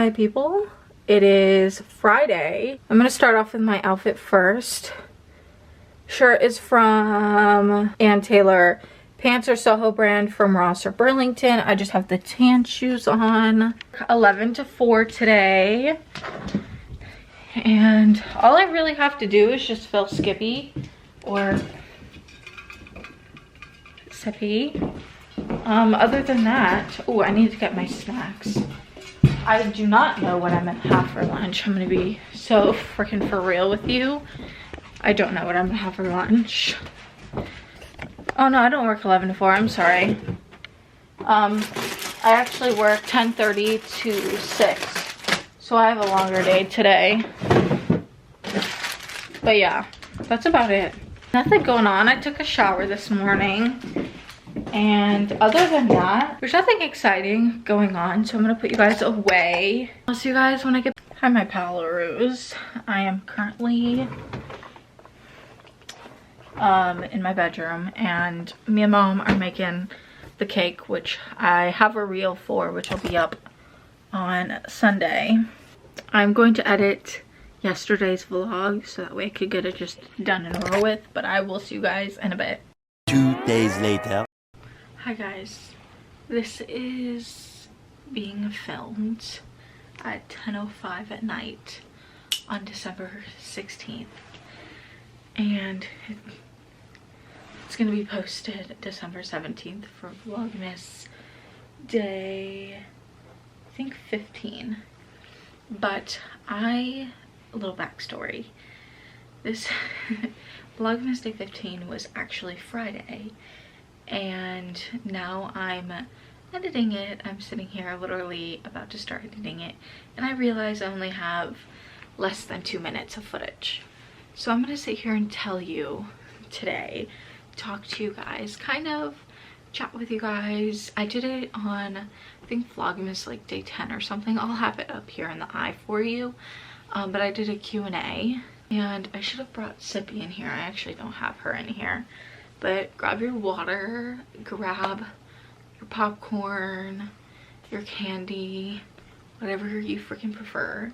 my people. It is Friday. I'm gonna start off with my outfit first. Shirt is from Ann Taylor. Pants are Soho brand from Ross or Burlington. I just have the tan shoes on. 11 to 4 today. And all I really have to do is just fill Skippy or Sippy. Other than that, oh, I need to get my snacks. I do not know what I'm gonna have for lunch. I'm gonna be so freaking for real with you. I don't know what I'm gonna have for lunch. Oh no, I don't work 11 to 4, I'm sorry. I actually work 10:30 to 6. So I have a longer day today. But yeah, that's about it. Nothing going on. I took a shower this morning. And other than that, there's nothing exciting going on. So I'm gonna put you guys away. I'll see you guys when I get... Hi, my palaroos. I am currently in my bedroom, and me and mom are making the cake, which I have a reel for, which will be up on Sunday. I'm going to edit yesterday's vlog so that way I could get it just done and over with, but I will see you guys in a bit. 2 days later. Hi guys, this is being filmed at 10:05 at night on December 16th, and it's gonna be posted December 17th for vlogmas day, I think 15. But a little backstory, this vlogmas day 15 was actually Friday, and now I'm editing it. I'm sitting here literally about to start editing it, and I realize I only have less than 2 minutes of footage. So I'm gonna sit here and tell you today, talk to you guys, kind of chat with you guys. I did it on, I think vlogmas like day 10 or something. I'll have it up here in the eye for you. But I did a Q&A, and I should have brought Sippy in here. I actually don't have her in here. But grab your water, grab your popcorn, your candy, whatever you freaking prefer,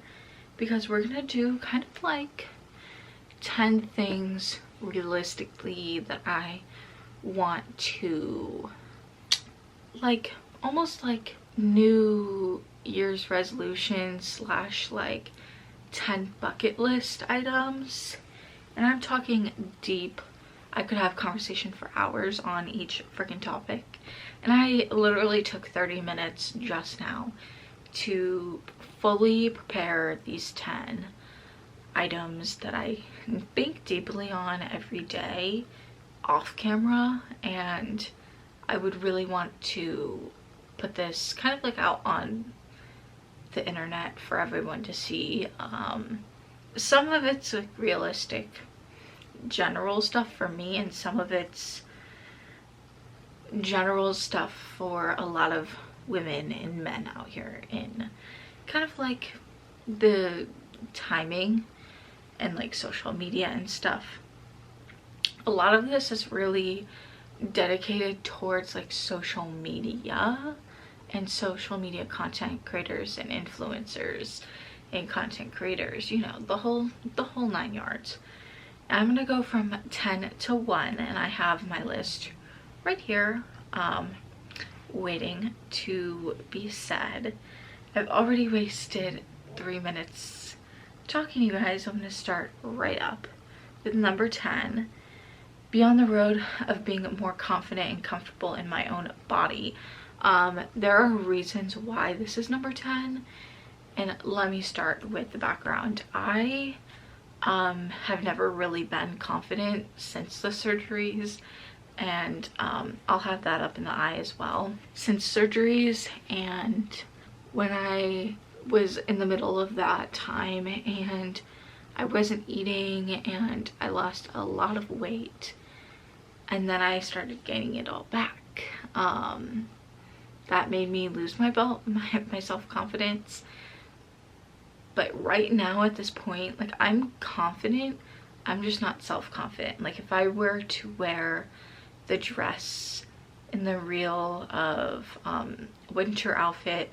because we're gonna do kind of like 10 things realistically that I want to, like, almost like New Year's resolution slash like 10 bucket list items. And I'm talking deep. I could have conversation for hours on each freaking topic, and I literally took 30 minutes just now to fully prepare these 10 items that I think deeply on every day off camera, and I would really want to put this kind of like out on the internet for everyone to see. Some of it's like realistic general stuff for me, and some of it's general stuff for a lot of women and men out here in kind of like the timing and like social media and stuff. A lot of this is really dedicated towards like social media and social media content creators and influencers and content creators, you know, the whole 9 yards. I'm gonna go from 10 to 1, and I have my list right here waiting to be said. I've already wasted 3 minutes talking to you guys. I'm gonna start right up with number 10. Be on the road of being more confident and comfortable in my own body. There are reasons why this is number 10, and let me start with the background. I have never really been confident since the surgeries, and I'll have that up in the eye as well. Since surgeries, and when I was in the middle of that time and I wasn't eating and I lost a lot of weight, and then I started gaining it all back. That made me lose my self-confidence. But right now at this point, like, I'm confident, I'm just not self-confident. Like, if I were to wear the dress in the reel of a winter outfit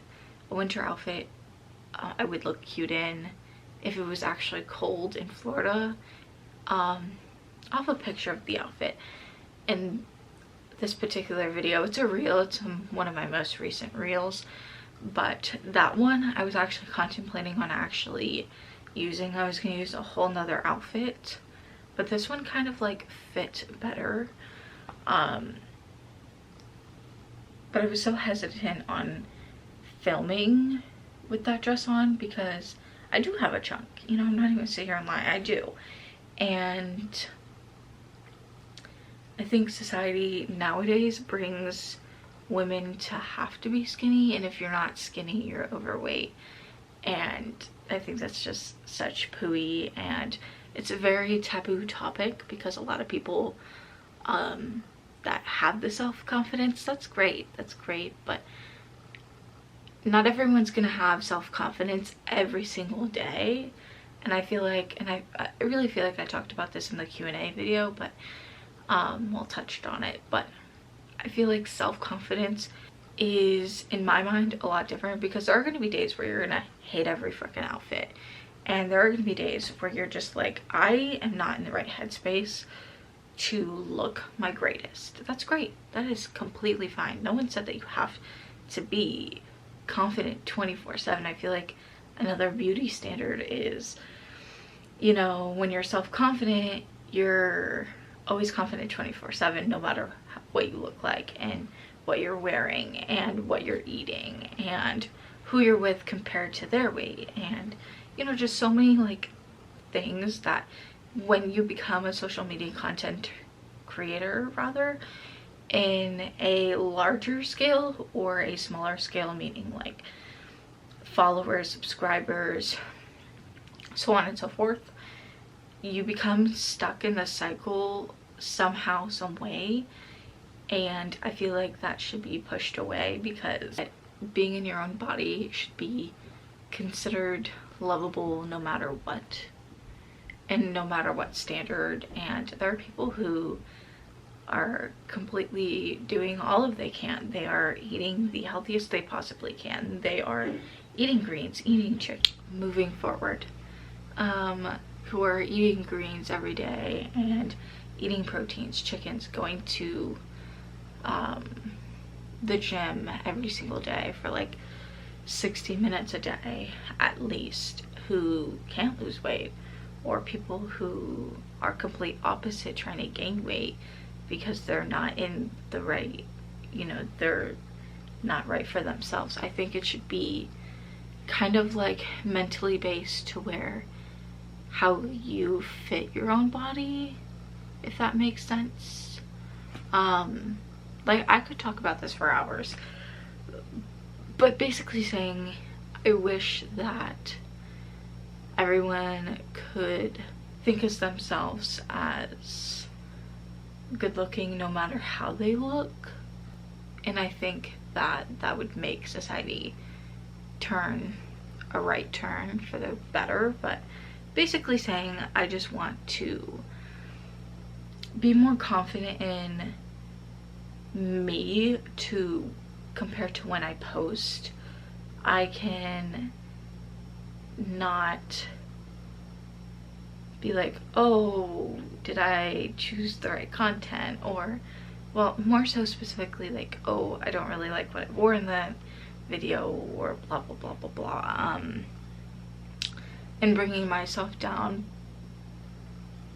I would look cute in if it was actually cold in Florida. I'll have a picture of the outfit in this particular video. It's a reel, it's one of my most recent reels, but that one I was actually contemplating on actually using. I was going to use a whole nother outfit, but this one kind of like fit better. But I was so hesitant on filming with that dress on because I do have a chunk, you know, I'm not even gonna sit here and lie, I do. And I think society nowadays brings women to have to be skinny, and if you're not skinny, you're overweight. And I think that's just such pooey, and it's a very taboo topic because a lot of people that have the self-confidence, that's great, but not everyone's gonna have self-confidence every single day. And I feel like, and I really feel like I talked about this in the Q&A video, but well, touched on it, but I feel like self-confidence is, in my mind, a lot different, because there are going to be days where you're gonna hate every freaking outfit, and there are going to be days where you're just like, I am not in the right headspace to look my greatest. That's great, that is completely fine. No one said that you have to be confident 24/7. I feel like another beauty standard is, you know, when you're self-confident, you're always confident 24/7, no matter what you look like and what you're wearing and what you're eating and who you're with compared to their weight, and you know, just so many like things that when you become a social media content creator, rather, in a larger scale or a smaller scale, meaning like followers, subscribers, so on and so forth, you become stuck in the cycle somehow, some way. And I feel like that should be pushed away, because being in your own body should be considered lovable no matter what, and no matter what standard. And there are people who are completely doing all of they can. They are eating the healthiest they possibly can. They are eating greens, eating chicken, moving forward, who are eating greens every day and eating proteins, chickens, going to the gym every single day for like 60 minutes a day at least, who can't lose weight, or people who are complete opposite, trying to gain weight because they're not in the right, you know, they're not right for themselves. I think it should be kind of like mentally based to where how you fit your own body, if that makes sense. Like, I could talk about this for hours, but basically saying I wish that everyone could think of themselves as good looking no matter how they look. And I think that that would make society turn a right turn for the better. But basically saying I just want to be more confident in me to compare to when I post. I can not be like, oh, did I choose the right content? Or, well, more so specifically like, oh, I don't really like what I wore in that video, or blah blah blah blah blah, and bringing myself down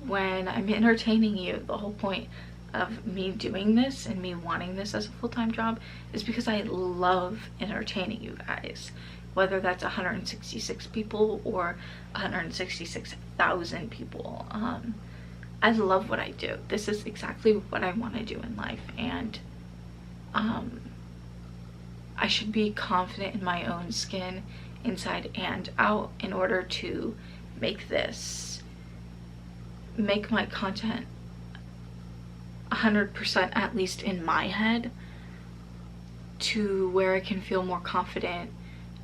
when I'm entertaining you. The whole point of me doing this and me wanting this as a full-time job is because I love entertaining you guys, whether that's 166 people or 166,000 people. I love what I do. This is exactly what I want to do in life, and I should be confident in my own skin, inside and out, in order to make my content 100% at least in my head, to where I can feel more confident,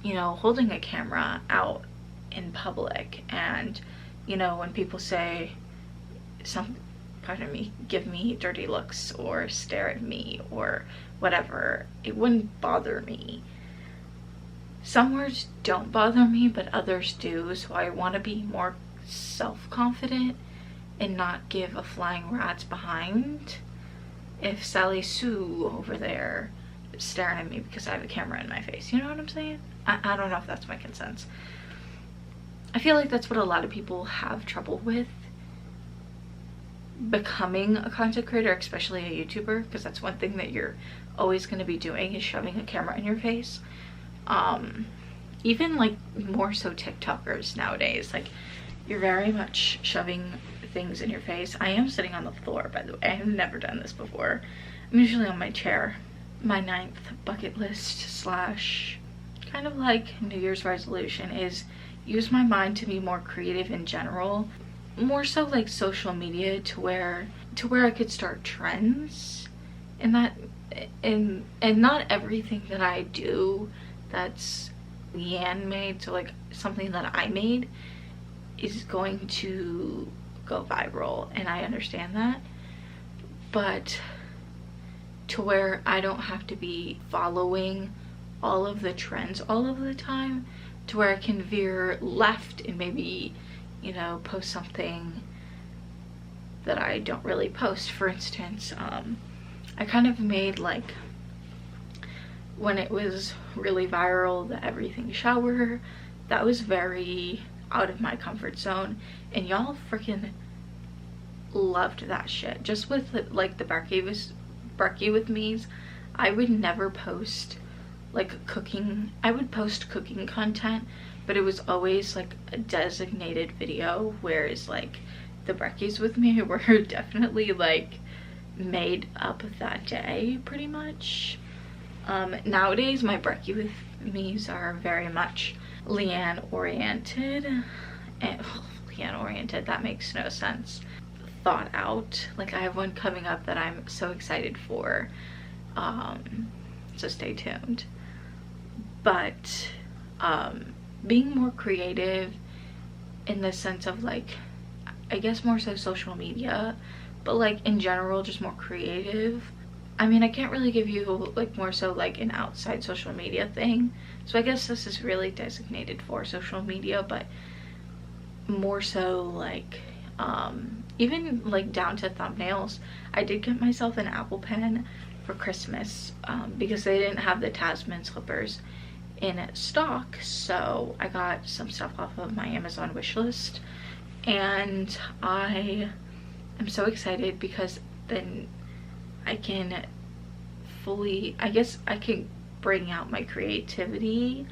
you know, holding a camera out in public. And you know, when people say pardon me, give me dirty looks or stare at me or whatever, it wouldn't bother me. some words don't bother me, but others do. So I want to be more self-confident and not give a flying rat's behind if Sally Sue over there is staring at me because I have a camera in my face. You know what I'm saying? I don't know if that's making sense. I feel like that's what a lot of people have trouble with becoming a content creator, especially a YouTuber, because that's one thing that you're always going to be doing is shoving a camera in your face. Even like more so TikTokers nowadays, like you're very much shoving things in your face. I am sitting on the floor, by the way. I have never done this before. I'm usually on my chair. My 9th bucket list slash kind of like New Year's resolution is use my mind to be more creative in general, more so like social media, to where I could start trends, and that and not everything that I do that's Leanne made, so like something that I made is going to go viral, and I understand that, but to where I don't have to be following all of the trends all of the time, to where I can veer left and maybe, you know, post something that I don't really post. For instance, I kind of made, like, when it was really viral, the everything shower, that was very out of my comfort zone, and y'all freaking loved that shit. Just with like the brekkie with me's, I would never post like cooking. I would post cooking content, but it was always like a designated video, whereas like the brekkies with me were definitely like made up that day pretty much. Nowadays my brekkie with me's are very much Leanne oriented, and Leanne oriented, that makes no sense, thought out. Like I have one coming up that I'm so excited for, so stay tuned. But being more creative in the sense of like, I guess more so social media, but like in general just more creative. I mean, I can't really give you like more so like an outside social media thing, so I guess this is really designated for social media, but more so like even like down to thumbnails. I did get myself an Apple Pen for Christmas because they didn't have the Tasman slippers in stock, so I got some stuff off of my Amazon wish list, and I am so excited because then I can fully, I guess I can bring out my creativity,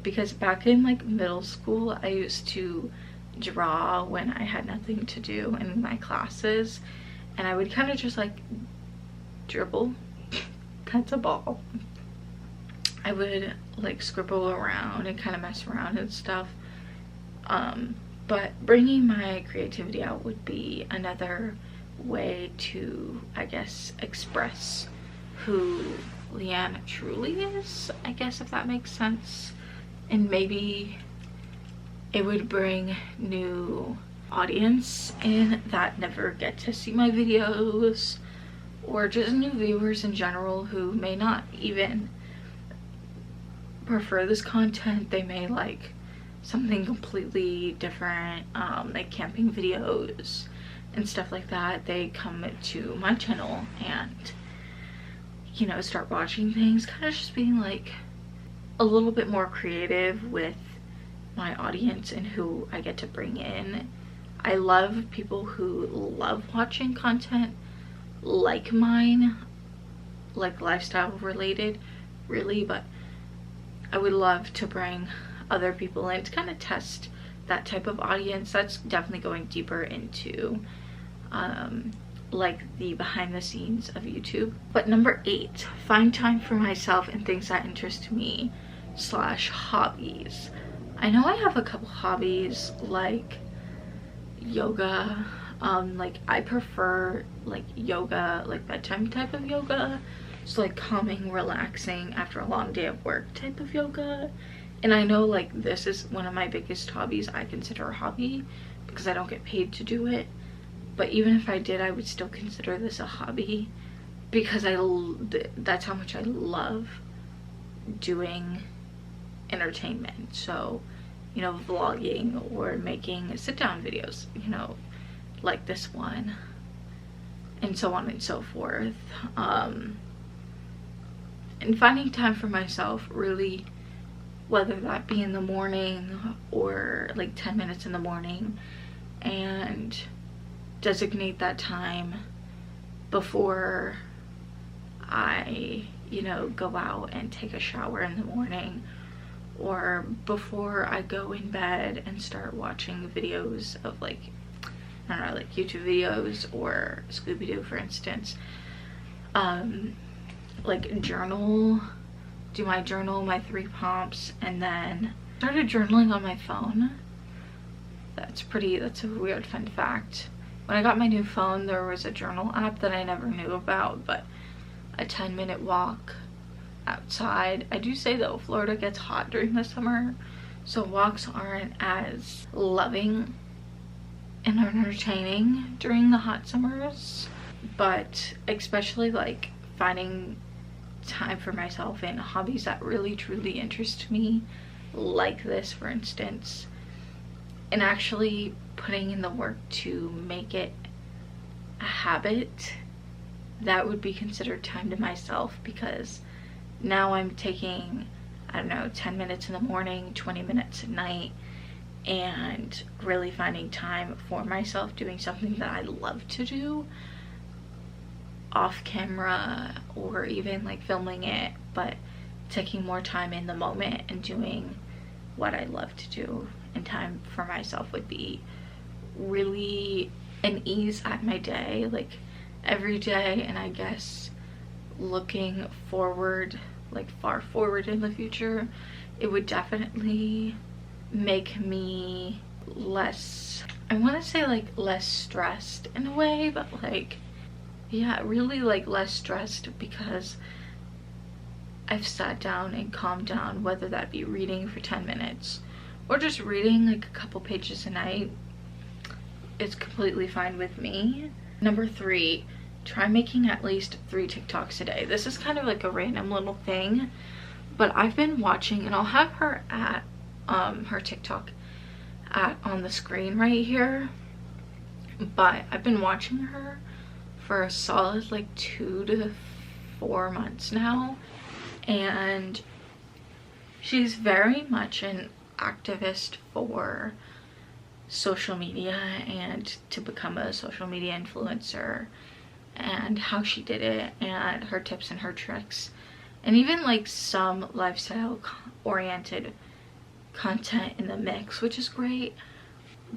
because back in like middle school I used to draw when I had nothing to do in my classes, and I would kind of just like dribble, that's a ball, I would like scribble around and kind of mess around and stuff, but bringing my creativity out would be another way to, I guess, express who Leanne truly is, I guess, if that makes sense. And maybe it would bring new audience in that never get to see my videos, or just new viewers in general who may not even prefer this content. They may like something completely different, like camping videos and stuff like that. They come to my channel and, you know, start watching things, kind of just being like a little bit more creative with my audience and who I get to bring in. I love people who love watching content like mine, like lifestyle related, really, but I would love to bring other people in to kind of test that type of audience. That's definitely going deeper into like the behind the scenes of YouTube. But number 8, find time for myself and things that interest me / hobbies. I know I have a couple hobbies like yoga. Like I prefer like yoga, like bedtime type of yoga, so like calming, relaxing after a long day of work type of yoga. And I know like this is one of my biggest hobbies. I consider a hobby because I don't get paid to do it, but even if I did, I would still consider this a hobby because that's how much I love doing entertainment. So, you know, vlogging or making sit-down videos, you know, like this one, and so on and so forth. And finding time for myself, really, whether that be in the morning or like 10 minutes in the morning, and designate that time before I, you know, go out and take a shower in the morning, or before I go in bed and start watching videos of like, I don't know, like YouTube videos or Scooby-Doo, for instance. Like journal, do my journal, my 3 prompts, and then started journaling on my phone. That's a weird fun fact. When I got my new phone, there was a journal app that I never knew about, but a 10-minute walk outside. I do say though, Florida gets hot during the summer, so walks aren't as loving and entertaining during the hot summers, but especially like finding time for myself in hobbies that really truly interest me, like this, for instance, and actually putting in the work to make it a habit, that would be considered time to myself, because now I'm taking, I don't know, 10 minutes in the morning, 20 minutes at night, and really finding time for myself doing something that I love to do off camera, or even like filming it, but taking more time in the moment and doing what I love to do. And time for myself would be really an ease at my day, like every day, and I guess looking forward, like far forward in the future, it would definitely make me less, I want to say like less stressed in a way, but like, yeah, really like less stressed, because I've sat down and calmed down, whether that be reading for 10 minutes or just reading like a couple pages a night. It's completely fine with me. Number 3, try making at least 3 TikToks a day. This is kind of like a random little thing, but I've been watching, and I'll have her at her TikTok on the screen right here, but I've been watching her for a solid like 2 to 4 months now, and she's very much an activist for social media and to become a social media influencer, and how she did it, and her tips and her tricks, and even like some lifestyle oriented content in the mix, which is great.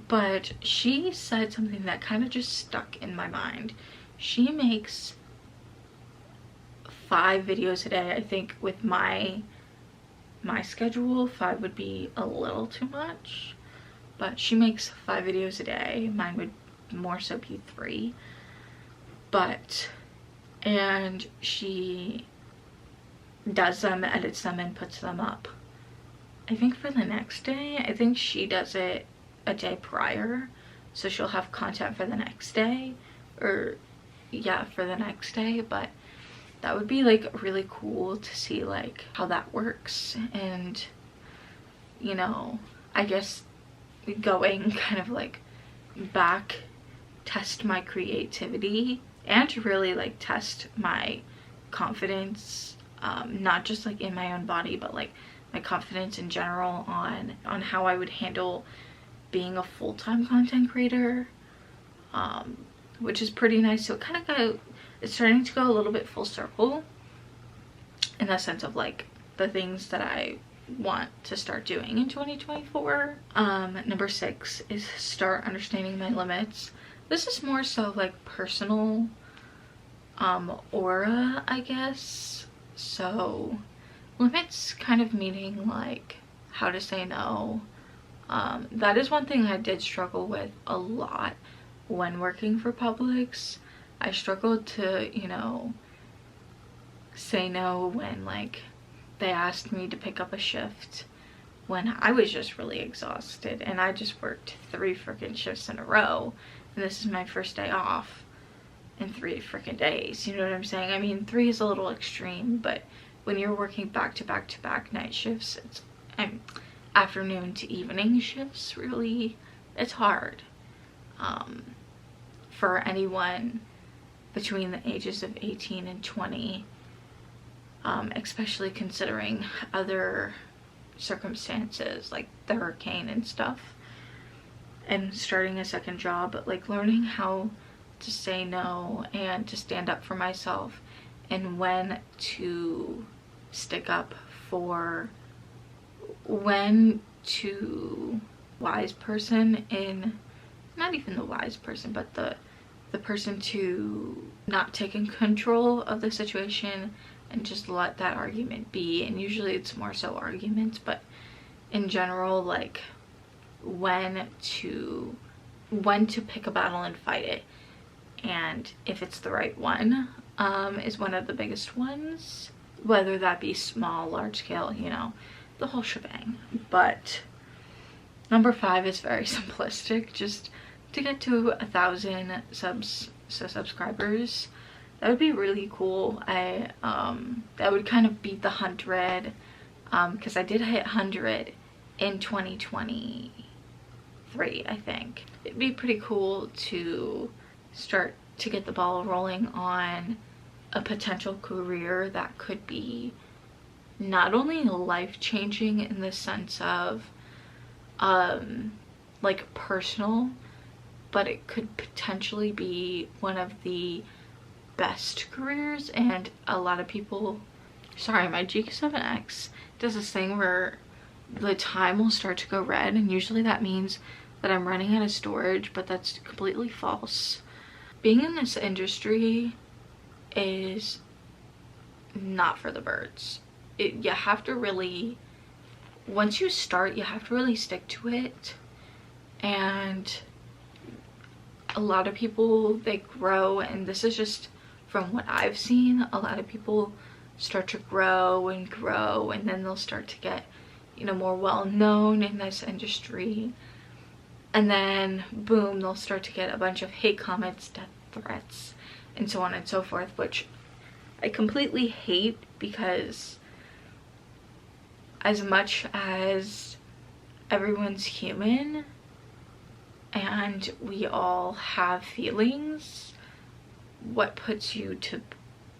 But she said something that kind of just stuck in my mind. She makes 5 videos a day. I think with my schedule, 5 would be a little too much, but she makes 5 videos a day. Mine would more so be 3, but, and she does them, edits them, and puts them up, I think for the next day. I think she does it a day prior, so she'll have content for the next day, or yeah, for the next day. But that would be like really cool to see like how that works, and you know, I guess going kind of like back, test my creativity, and to really like test my confidence, not just like in my own body, but like my confidence in general on how I would handle being a full-time content creator, which is pretty nice. So it kind of it's starting to go a little bit full circle in the sense of like the things that I want to start doing in 2024. Number 6 is start understanding my limits. This is more so like personal aura, I guess. So limits kind of meaning like how to say no. That is one thing I did struggle with a lot when working for Publix. I struggled to, you know, say no when like they asked me to pick up a shift when I was just really exhausted, and I just worked 3 freaking shifts in a row, and this is my first day off in 3 freaking days. You know what I'm saying? I mean, 3 is a little extreme, but when you're working back to back to back night shifts, afternoon to evening shifts. Really, it's hard for anyone between the ages of 18 and 20, especially considering other circumstances like the hurricane and stuff, and starting a second job. But like learning how to say no and to stand up for myself, and when to stick up for, when to wise person in, not even the wise person, but the person to not take in control of the situation and just let that argument be. And usually it's more so arguments, but in general, like when to pick a battle and fight it, and if it's the right one, is one of the biggest ones, whether that be small, large scale, you know, the whole shebang. But number 5 is very simplistic, just to get to 1,000 subscribers. That would be really cool. That would kind of beat the 100, because I did hit 100 in 2023, I think. It'd be pretty cool to start to get the ball rolling on a potential career that could be not only life-changing in the sense of like personal, but it could potentially be one of the best careers. And a lot of people, sorry, my G7X does this thing where the time will start to go red, and usually that means that I'm running out of storage, but that's completely false. Being in this industry is not for the birds. You have to really, once you start, you have to really stick to it. And a lot of people, they grow, and this is just from what I've seen, a lot of people start to grow, and then they'll start to get, you know, more well known in this industry, and then boom, they'll start to get a bunch of hate comments, death threats, and so on and so forth, which I completely hate, because as much as everyone's human and we all have feelings, what puts you to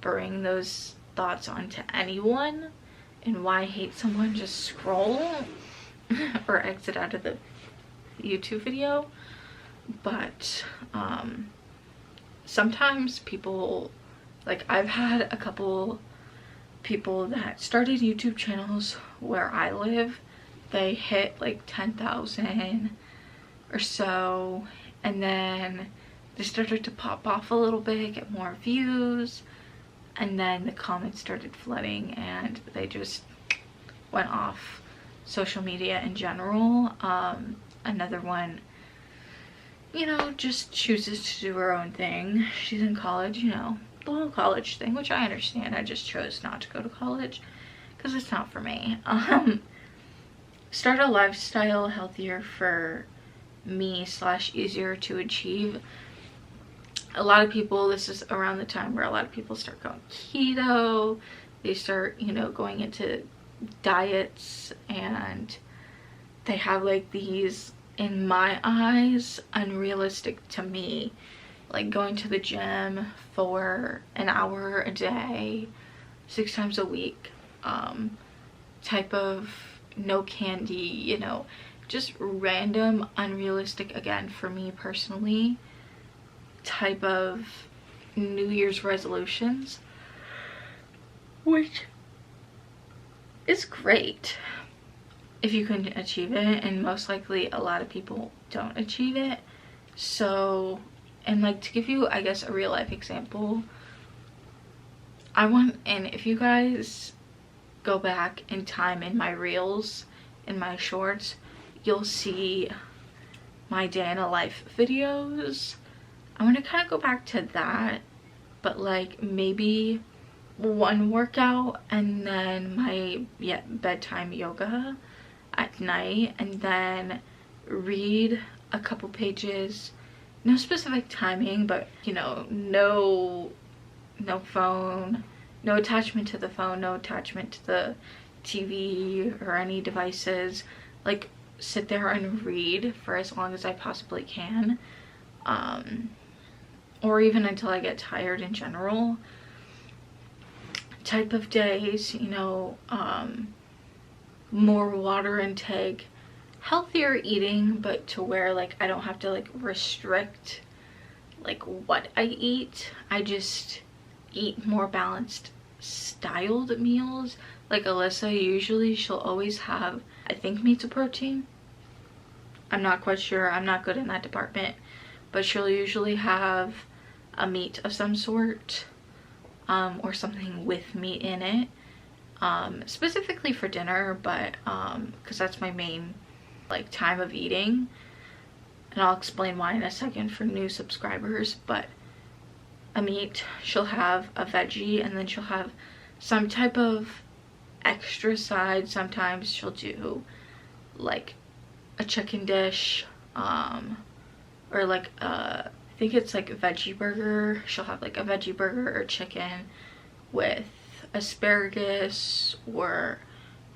bring those thoughts onto anyone? And why hate someone? Just scroll or exit out of the YouTube video. But sometimes people, like I've had a couple people that started YouTube channels where I live. They hit like 10,000 or so, and then they started to pop off a little bit, get more views, and then the comments started flooding, and they just went off social media in general. Another one, you know, just chooses to do her own thing. She's in college, you know, the whole college thing, which I understand. I just chose not to go to college because it's not for me. Start a lifestyle healthier for me / easier to achieve. A lot of people, this is around the time where a lot of people start going keto. They start, you know, going into diets, and they have like these, in my eyes, unrealistic to me, like going to the gym for an hour a day, 6 times a week, type of no candy, you know, just random, unrealistic, again, for me personally, type of New Year's resolutions, which is great if you can achieve it, and most likely a lot of people don't achieve it. So, and like to give you, I guess, a real life example, and if you guys go back in time in my reels, in my shorts, you'll see my day in a life videos. I want to kind of go back to that, but like maybe one workout and then my bedtime yoga at night, and then read a couple pages, no specific timing, but you know, no phone, no attachment to the phone, no attachment to the TV or any devices, like sit there and read for as long as I possibly can, or even until I get tired in general. Type of days, you know, more water intake, healthier eating, but to where like I don't have to like restrict like what I eat. I just eat more balanced styled meals. Like Alyssa, usually she'll always have, I think, meats of protein. I'm not quite sure, I'm not good in that department, but she'll usually have a meat of some sort, or something with meat in it, specifically for dinner, but because that's my main like time of eating, and I'll explain why in a second for new subscribers. But a meat, she'll have a veggie, and then she'll have some type of extra side. Sometimes she'll do like a chicken dish, or like I think it's like a veggie burger. She'll have like a veggie burger or chicken with asparagus or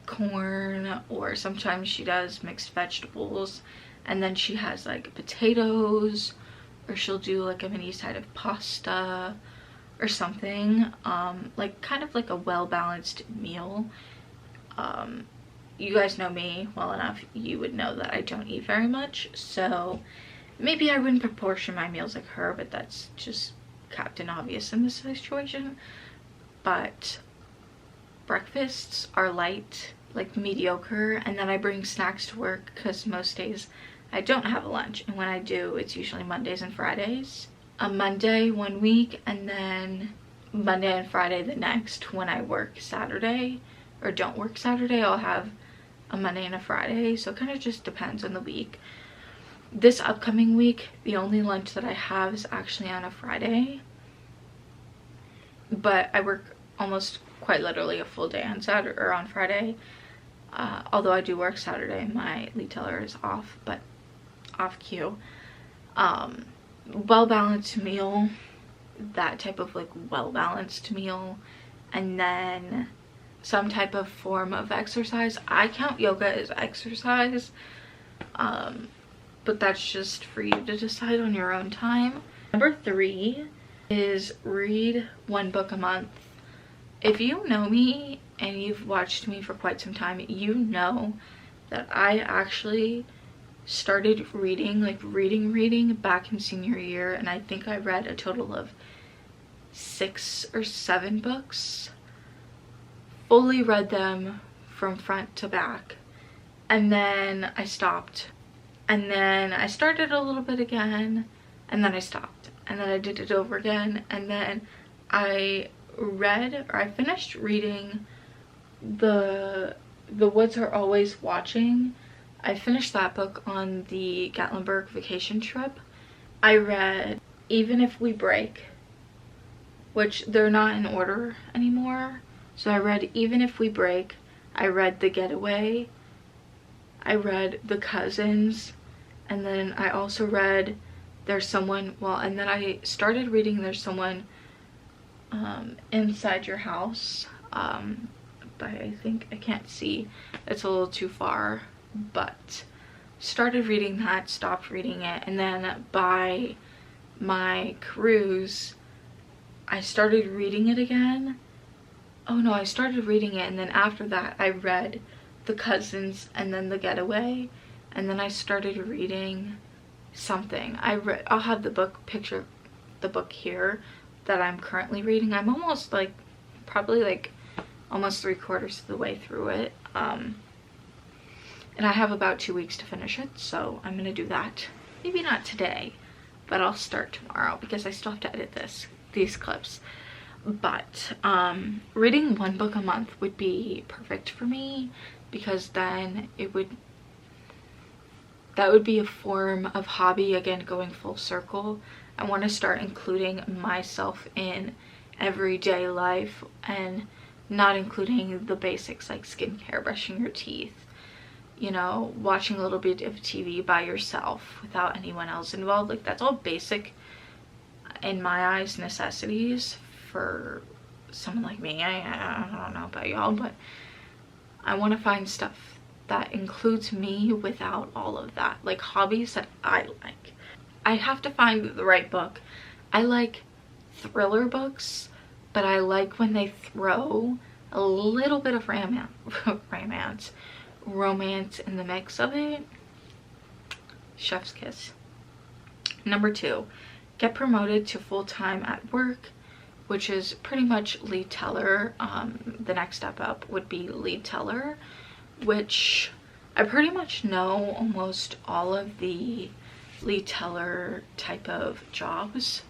corn, or sometimes she does mixed vegetables, and then she has like potatoes, or she'll do like a mini side of pasta or something, like kind of like a well-balanced meal. You guys know me well enough, you would know that I don't eat very much, so maybe I wouldn't proportion my meals like her, but that's just Captain Obvious in this situation. But breakfasts are light, like mediocre, and then I bring snacks to work because most days I don't have a lunch, and when I do, it's usually Mondays and Fridays. A Monday one week, and then Monday and Friday the next. When I work Saturday or don't work Saturday, I'll have a Monday and a Friday, so it kind of just depends on the week. This upcoming week, the only lunch that I have is actually on a Friday, but I work almost quite literally a full day on Saturday or on Friday. Although I do work Saturday, my retailer is off, but off cue. Well-balanced meal, that type of like well-balanced meal, and then some type of form of exercise. I count yoga as exercise, but that's just for you to decide on your own time. Number 3 is read one book a month. If you know me and you've watched me for quite some time, you know that I actually started reading, like reading back in senior year, and I think I read a total of 6 or 7 books. Fully read them from front to back, and then I stopped, and then I started a little bit again, and then I stopped, and then I did it over again, and then I finished reading The Woods Are Always Watching. I finished that book on the Gatlinburg vacation trip. I read Even If We Break, which they're not in order anymore. So I read Even If We Break, I read The Getaway, I read The Cousins, and then I also read There's Someone, and then I started reading There's Someone Inside Your House, but I think I can't see, it's a little too far, but started reading that, stopped reading it, and then by my cruise I started reading it again. Oh no, I started reading it, and then after that I read The Cousins and then The Getaway, and then I started reading something. I'll have the book here that I'm currently reading. I'm almost like, probably like almost 3/4 of the way through it, and I have about 2 weeks to finish it, so I'm gonna do that. Maybe not today, but I'll start tomorrow because I still have to edit these clips. But reading one book a month would be perfect for me, because then that would be a form of hobby, again going full circle. I want to start including myself in everyday life and not including the basics like skincare, brushing your teeth, you know, watching a little bit of TV by yourself without anyone else involved. Like, that's all basic, in my eyes, necessities for someone like me. I don't know about y'all, but I want to find stuff that includes me without all of that, like hobbies that I like. I have to find the right book. I like thriller books, but I like when they throw a little bit of romance in the mix of it. Chef's kiss. Number 2, get promoted to full-time at work, which is pretty much lead teller. The next step up would be lead teller, which I pretty much know almost all of the lead teller type of jobs,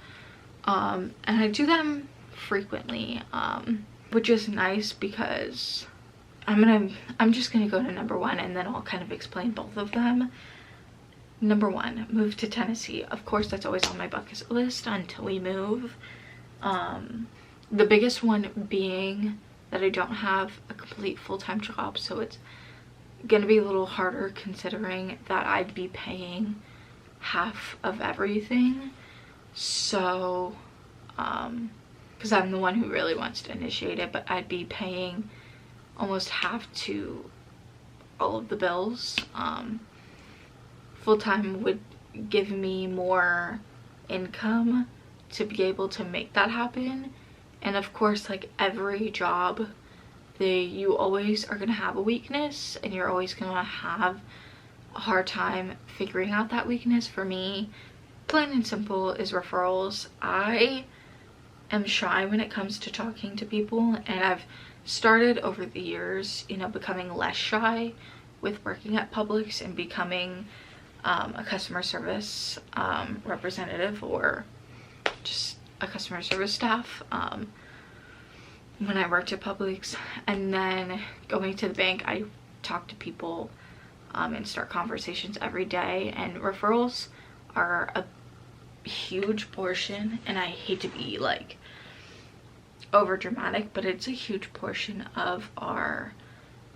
and I do them frequently, which is nice because I'm just gonna go to number 1 and then I'll kind of explain both of them. Number 1, move to Tennessee. Of course, that's always on my bucket list until we move. The biggest one being that I don't have a complete full-time job, so it's gonna be a little harder considering that I'd be paying half of everything. So because I'm the one who really wants to initiate it, but I'd be paying almost half to all of the bills. Full-time would give me more income to be able to make that happen. And of course, like every job, you always are gonna have a weakness, and you're always gonna have a hard time figuring out that weakness. For me, plain and simple, is referrals. I am shy when it comes to talking to people, and I've started over the years, you know, becoming less shy with working at Publix and becoming a customer service representative, or just a customer service staff when I worked at Publix. And then going to the bank, I talk to people and start conversations every day, and referrals are a huge portion, and I hate to be like over dramatic, but it's a huge portion of our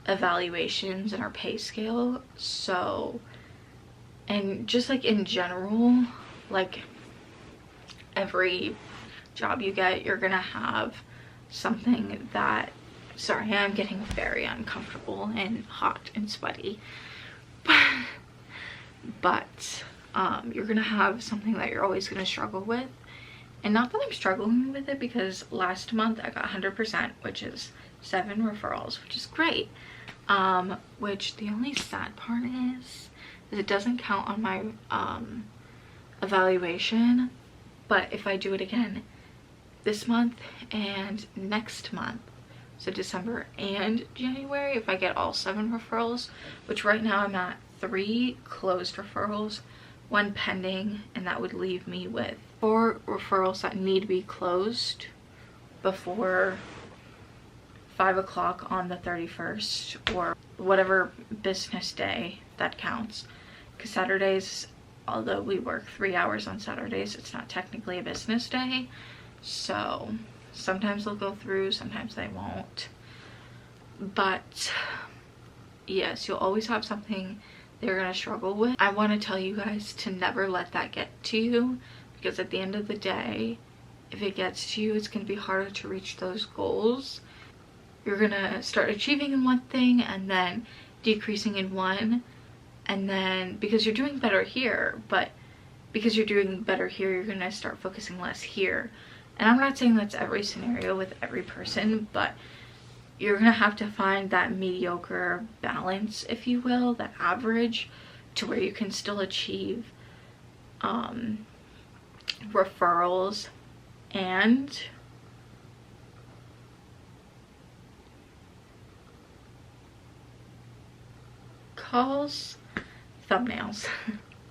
evaluations and our pay scale. So, and just like in general, like every job you get, you're gonna have something that, sorry, I'm getting very uncomfortable and hot and sweaty, but you're gonna have something that you're always gonna struggle with. And not that I'm struggling with it, because last month I got 100%, which is 7 referrals, which is great. Which the only sad part is it doesn't count on my evaluation. But if I do it again this month and next month, so December and January, if I get all 7 referrals, which right now I'm at 3 closed referrals, 1 pending, and that would leave me with 4 referrals that need to be closed before 5 o'clock on the 31st, or whatever business day that counts. Because Saturdays, although we work 3 hours on Saturdays, it's not technically a business day. So sometimes they'll go through, sometimes they won't. But yes, you'll always have something they're gonna struggle with. I want to tell you guys to never let that get to you, because at the end of the day, if it gets to you, it's gonna be harder to reach those goals. You're gonna start achieving in one thing and then decreasing in one, and then because you're doing better here, but because you're doing better here, you're gonna start focusing less here. And I'm not saying that's every scenario with every person, but you're gonna have to find that mediocre balance, if you will, that average, to where you can still achieve referrals and calls, thumbnails.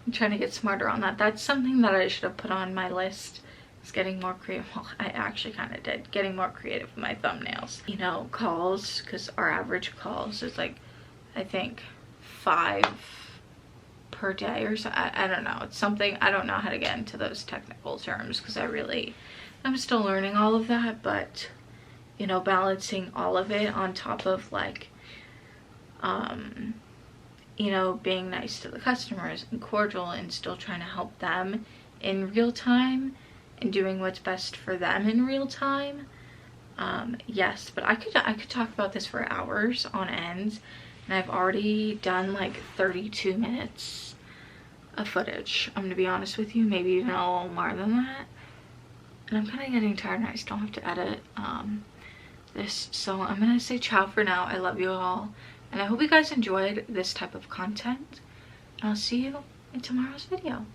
I'm trying to get smarter on that. That's something that I should have put on my list, is getting more creative. Well, I actually kind of did, getting more creative with my thumbnails. You know, calls, because our average calls is like, I think 5 per day or so. I don't know, it's something, I don't know how to get into those technical terms, because I'm still learning all of that. But you know, balancing all of it on top of like you know, being nice to the customers and cordial, and still trying to help them in real time and doing what's best for them in real time. Yes, but I could talk about this for hours on end, and I've already done like 32 minutes of footage. I'm gonna be honest with you, maybe even a little more than that. And I'm kind of getting tired and I still have to edit this, so I'm gonna say ciao for now. I love you all, and I hope you guys enjoyed this type of content, and I'll see you in tomorrow's video.